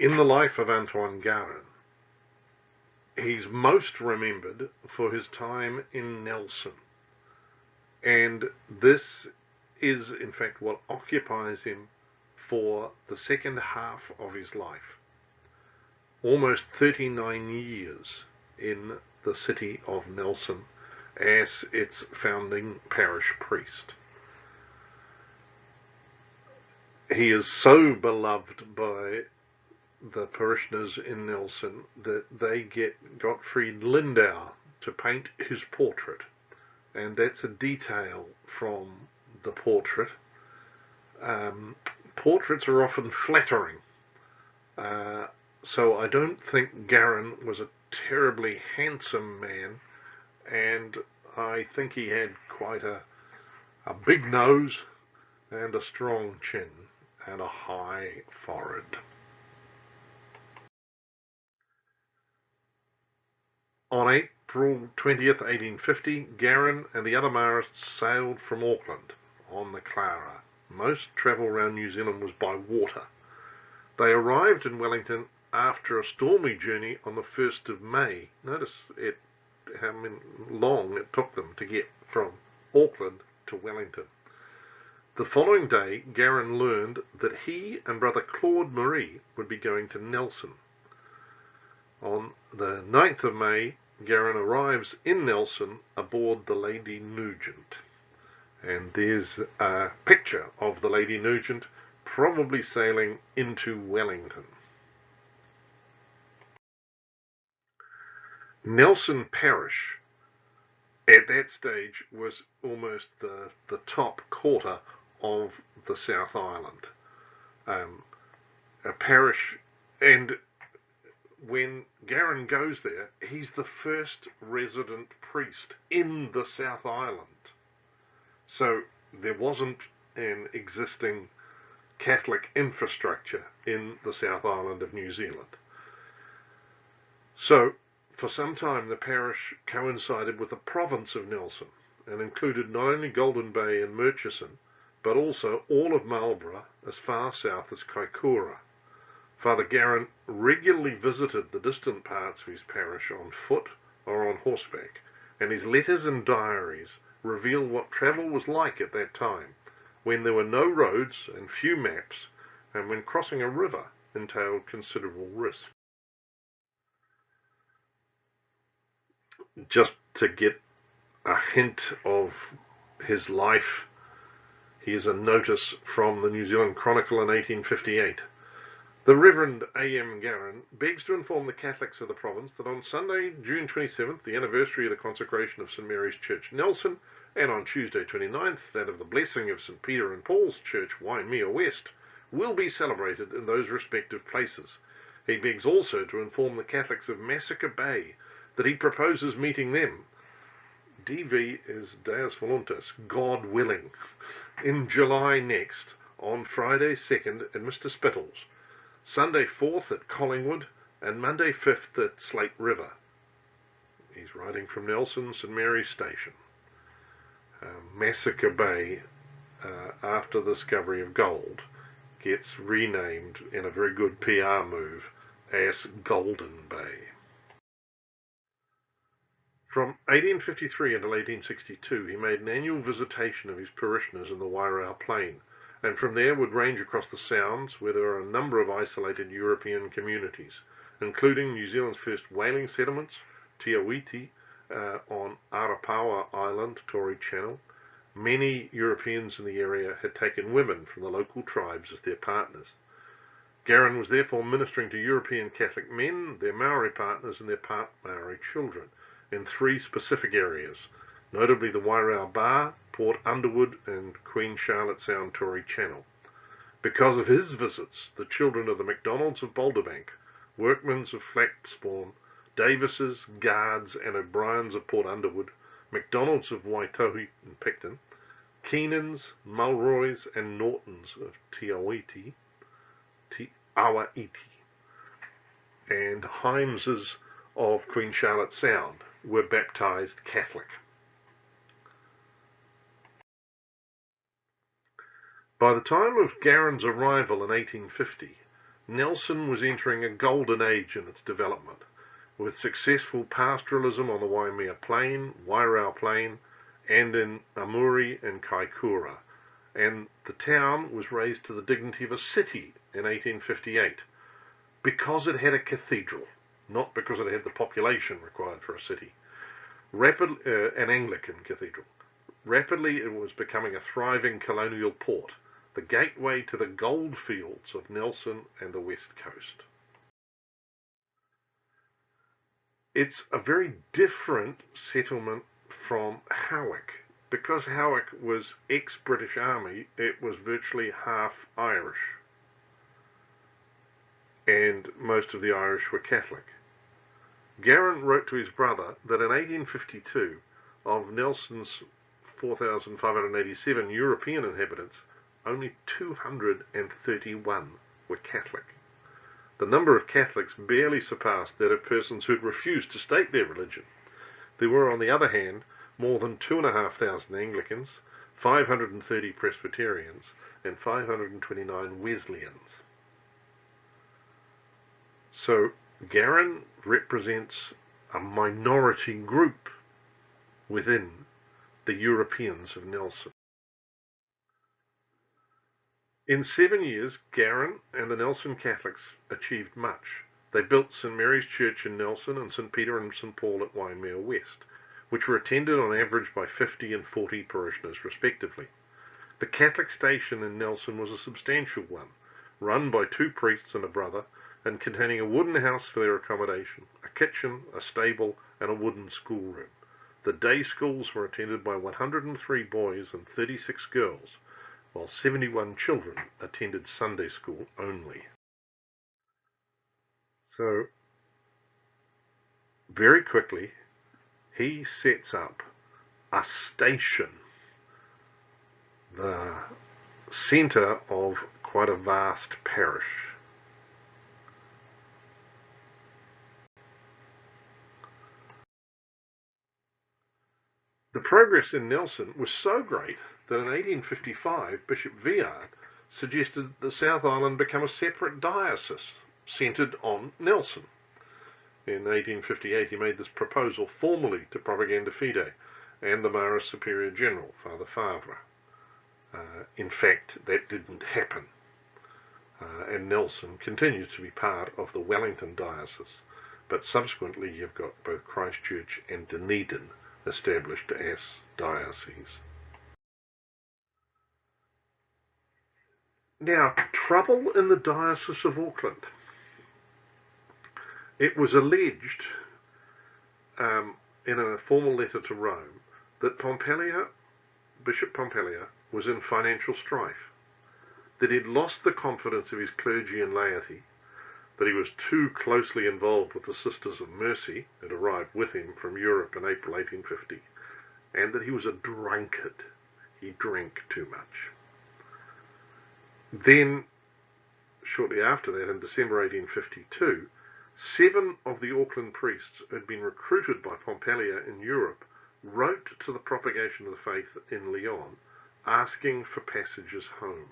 In the life of Antoine Garin, he's most remembered for his time in Nelson, and this is in fact what occupies him for the second half of his life. Almost 39 years in the city of Nelson as its founding parish priest. He is so beloved by the parishioners in Nelson that they get Gottfried Lindau to paint his portrait, and that's a detail from the portrait. Portraits are often flattering, so I don't think Garin was a terribly handsome man, and I think he had quite a big nose and a strong chin and a high forehead. On April 20th, 1850, Garin and the other Marists sailed from Auckland on the Clara. Most travel around New Zealand was by water. They arrived in Wellington after a stormy journey on the 1st of May. Notice how long it took them to get from Auckland to Wellington. The following day, Garin learned that he and Brother Claude Marie would be going to Nelson. On the 9th of May, Garin arrives in Nelson aboard the Lady Nugent. And there's a picture of the Lady Nugent probably sailing into Wellington. Nelson Parish at that stage was almost the top quarter of the South Island. A parish, and when Garin goes there, he's the first resident priest in the South Island. So there wasn't an existing Catholic infrastructure in the South Island of New Zealand. So for some time the parish coincided with the province of Nelson and included not only Golden Bay and Murchison, but also all of Marlborough as far south as Kaikoura. Father Garin regularly visited the distant parts of his parish on foot or on horseback, and his letters and diaries reveal what travel was like at that time, when there were no roads and few maps, and when crossing a river entailed considerable risk. Just to get a hint of his life, here's a notice from the New Zealand Chronicle in 1858. The Reverend A.M. Garin begs to inform the Catholics of the province that on Sunday, June 27th, the anniversary of the consecration of St. Mary's Church, Nelson, and on Tuesday 29th, that of the blessing of St. Peter and Paul's Church, Waimea West, will be celebrated in those respective places. He begs also to inform the Catholics of Massacre Bay that he proposes meeting them, DV is Deus Voluntas, God willing, in July next, on Friday 2nd at Mr. Spittle's, Sunday 4th at Collingwood, and Monday 5th at Slate River. He's writing from Nelson, St. Mary's Station. Massacre Bay, after the discovery of gold, gets renamed in a very good PR move as Golden Bay. From 1853 until 1862, he made an annual visitation of his parishioners in the Wairau Plain, and from there would range across the Sounds, where there are a number of isolated European communities, including New Zealand's first whaling settlements, Te Awiti, on Arapawa Island, Tory Channel. Many Europeans in the area had taken women from the local tribes as their partners. Garin was therefore ministering to European Catholic men, their Maori partners, and their part Maori children, in three specific areas, notably the Wairau Bar, Port Underwood, and Queen Charlotte Sound Tory Channel. Because of his visits, the children of the MacDonalds of Boulderbank, Workmans of Flaxbourne, Davises, Guards, and O'Briens of Port Underwood, MacDonalds of Waitohi and Picton, Keenans, Mulroys, and Nortons of Te Awiti, and Hymeses of Queen Charlotte Sound were baptized Catholic. By the time of Garin's arrival in 1850, Nelson was entering a golden age in its development, with successful pastoralism on the Waimea Plain, Wairau Plain, and in Amuri and Kaikoura, and the town was raised to the dignity of a city in 1858 because it had a cathedral, not because it had the population required for a city. An Anglican cathedral. Rapidly it was becoming a thriving colonial port, the gateway to the gold fields of Nelson and the West Coast. It's a very different settlement from Howick. Because Howick was ex-British Army, it was virtually half Irish, and most of the Irish were Catholic. Garin wrote to his brother that in 1852, of Nelson's 4,587 European inhabitants, only 231 were Catholic. The number of Catholics barely surpassed that of persons who had refused to state their religion. There were, on the other hand, more than 2,500 Anglicans, 530 Presbyterians, and 529 Wesleyans. So Garin represents a minority group within the Europeans of Nelson. In 7 years, Garin and the Nelson Catholics achieved much. They built St. Mary's Church in Nelson and St. Peter and St. Paul at Waimea West, which were attended on average by 50 and 40 parishioners respectively. The Catholic station in Nelson was a substantial one, run by 2 priests and a brother, and containing a wooden house for their accommodation, a kitchen, a stable, and a wooden schoolroom. The day schools were attended by 103 boys and 36 girls, while 71 children attended Sunday school only. So, very quickly, he sets up a station, the centre of quite a vast parish. The progress in Nelson was so great that in 1855 Bishop Viard suggested that the South Island become a separate diocese centred on Nelson. In 1858 he made this proposal formally to Propaganda Fide and the Maris Superior General, Father Favre. In fact, that didn't happen, and Nelson continues to be part of the Wellington Diocese, but subsequently you've got both Christchurch and Dunedin established as dioceses. Now, trouble in the Diocese of Auckland. It was alleged in a formal letter to Rome that Bishop Pompelia was in financial strife, that he'd lost the confidence of his clergy and laity, that he was too closely involved with the Sisters of Mercy that arrived with him from Europe in April 1850, and that he was a drunkard. He drank too much. Then, shortly after that, in December 1852, 7 of the Auckland priests who had been recruited by Pompelia in Europe wrote to the Propagation of the Faith in Lyon, asking for passages home.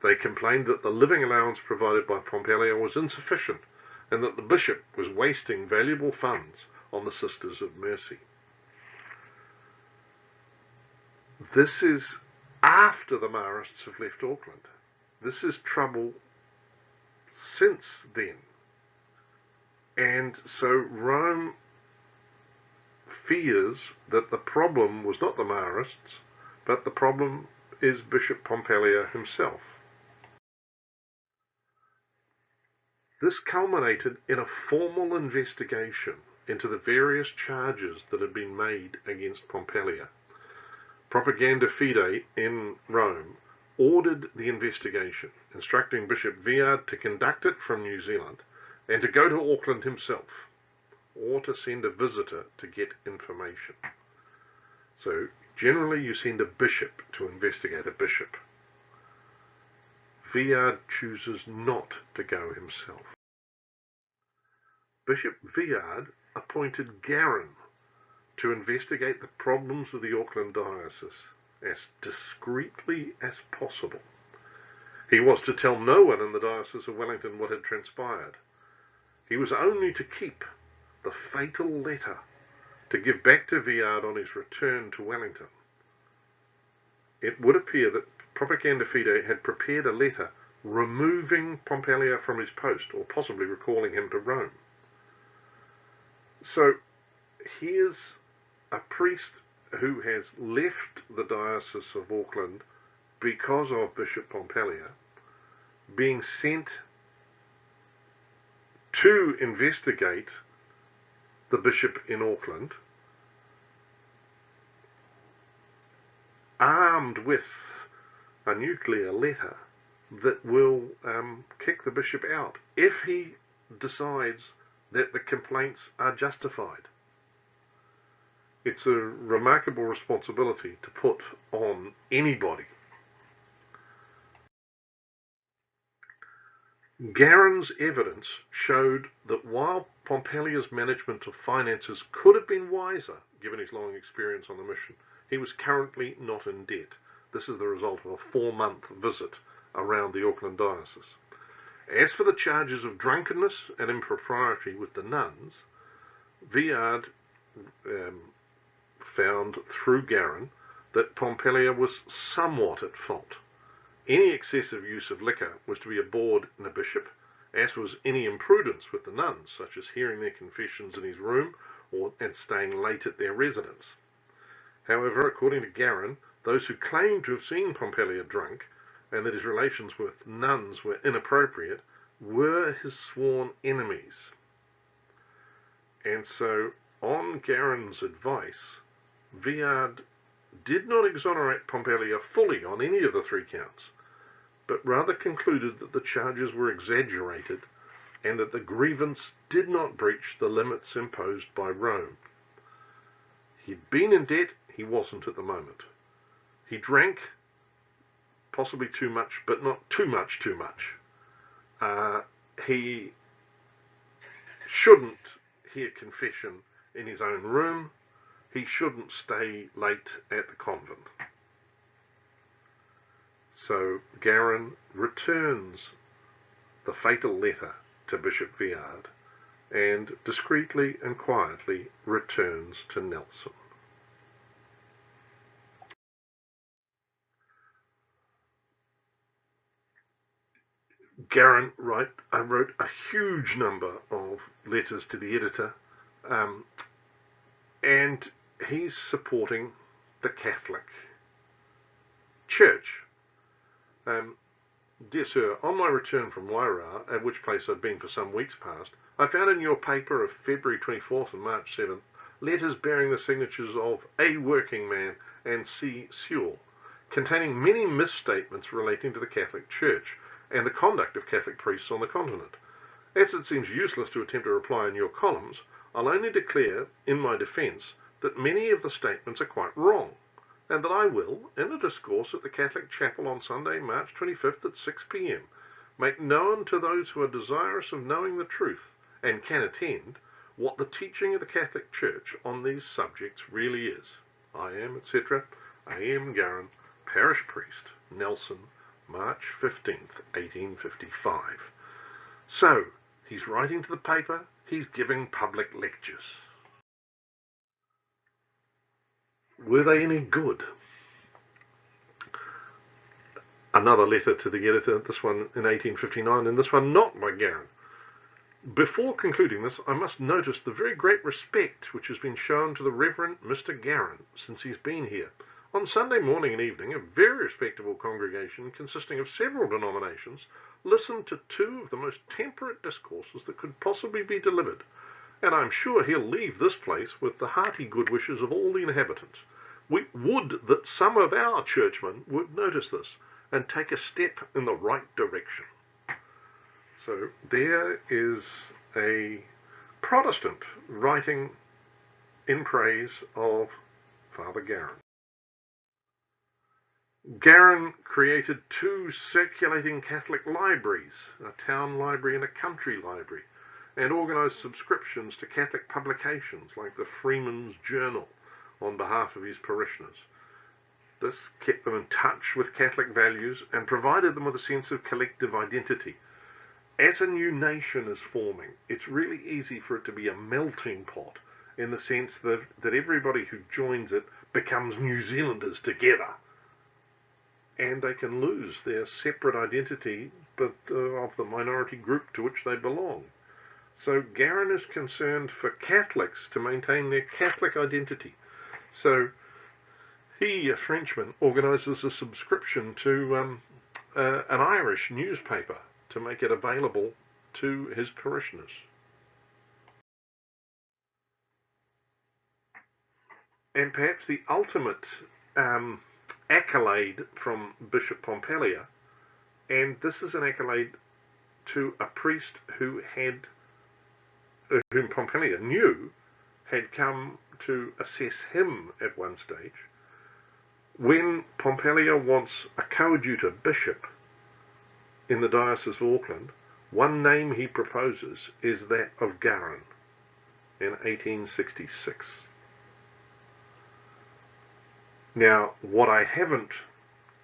They complained that the living allowance provided by Pompelia was insufficient and that the bishop was wasting valuable funds on the Sisters of Mercy. This is after the Marists have left Auckland. This is trouble since then. And so Rome fears that the problem was not the Marists, but the problem is Bishop Pompelia himself. This culminated in a formal investigation into the various charges that had been made against Pompelia. Propaganda Fide in Rome ordered the investigation, instructing Bishop Viard to conduct it from New Zealand and to go to Auckland himself, or to send a visitor to get information. So generally you send a bishop to investigate a bishop. Viard chooses not to go himself. Bishop Viard appointed Garin to investigate the problems of the Auckland Diocese as discreetly as possible. He was to tell no one in the Diocese of Wellington what had transpired. He was only to keep the fatal letter to give back to Viard on his return to Wellington. It would appear that Propaganda Fide had prepared a letter removing Pompallier from his post, or possibly recalling him to Rome. So here's a priest who has left the Diocese of Auckland because of Bishop Pompallier, being sent to investigate the bishop in Auckland, armed with a nuclear letter that will kick the bishop out if he decides that the complaints are justified. It's a remarkable responsibility to put on anybody. Garin's evidence showed that while Pompallier's management of finances could have been wiser, given his long experience on the mission, he was currently not in debt. This is the result of a 4-month visit around the Auckland Diocese. As for the charges of drunkenness and impropriety with the nuns, Viard found through Garin that Pompallier was somewhat at fault. Any excessive use of liquor was to be abhorred in a bishop, as was any imprudence with the nuns, such as hearing their confessions in his room and staying late at their residence. However, according to Garin, those who claimed to have seen Pompallier drunk and that his relations with nuns were inappropriate were his sworn enemies. And so, on Garin's advice, Viard did not exonerate Pompallier fully on any of the 3 counts, but rather concluded that the charges were exaggerated and that the grievance did not breach the limits imposed by Rome. He'd been in debt, he wasn't at the moment. He drank, possibly too much, but not too much. He shouldn't hear confession in his own room. He shouldn't stay late at the convent. So Garin returns the fatal letter to Bishop Viard and discreetly and quietly returns to Nelson. Garin wrote a huge number of letters to the editor, and he's supporting the Catholic Church. Dear Sir, on my return from Wairau, at which place I'd been for some weeks past, I found in your paper of February 24th and March 7th letters bearing the signatures of A. Working Man and C. Sewell, containing many misstatements relating to the Catholic Church and the conduct of Catholic priests on the continent. As it seems useless to attempt a reply in your columns, I'll only declare, in my defence, that many of the statements are quite wrong, and that I will, in a discourse at the Catholic Chapel on Sunday, March 25th at 6 p.m, make known to those who are desirous of knowing the truth, and can attend, what the teaching of the Catholic Church on these subjects really is. I am, etc., A.M. Garin, Parish Priest, Nelson, March 15th, 1855. So, he's writing to the paper, he's giving public lectures. Were they any good? Another letter to the editor, this one in 1859, and this one not by Garin. Before concluding this, I must notice the very great respect which has been shown to the Reverend Mr. Garin since he's been here. On Sunday morning and evening, a very respectable congregation consisting of several denominations listened to 2 of the most temperate discourses that could possibly be delivered, and I'm sure he'll leave this place with the hearty good wishes of all the inhabitants. We would that some of our churchmen would notice this and take a step in the right direction. So there is a Protestant writing in praise of Father Garin. Garin created 2 circulating Catholic libraries, a town library and a country library, and organised subscriptions to Catholic publications like the Freeman's Journal on behalf of his parishioners. This kept them in touch with Catholic values and provided them with a sense of collective identity. As a new nation is forming, it's really easy for it to be a melting pot in the sense that everybody who joins it becomes New Zealanders together. And they can lose their separate identity but of the minority group to which they belong. So Garin is concerned for Catholics to maintain their Catholic identity. So he, a Frenchman, organises a subscription to an Irish newspaper to make it available to his parishioners. And perhaps the ultimate accolade from Bishop Pompallier, and this is an accolade to a priest whom Pompallier knew had come to assess him at one stage. When Pompallier wants a coadjutor bishop in the Diocese of Auckland, one name he proposes is that of Garin in 1866. Now, what I haven't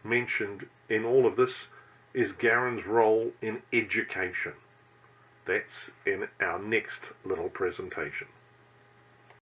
mentioned in all of this is Garin's role in education. That's in our next little presentation.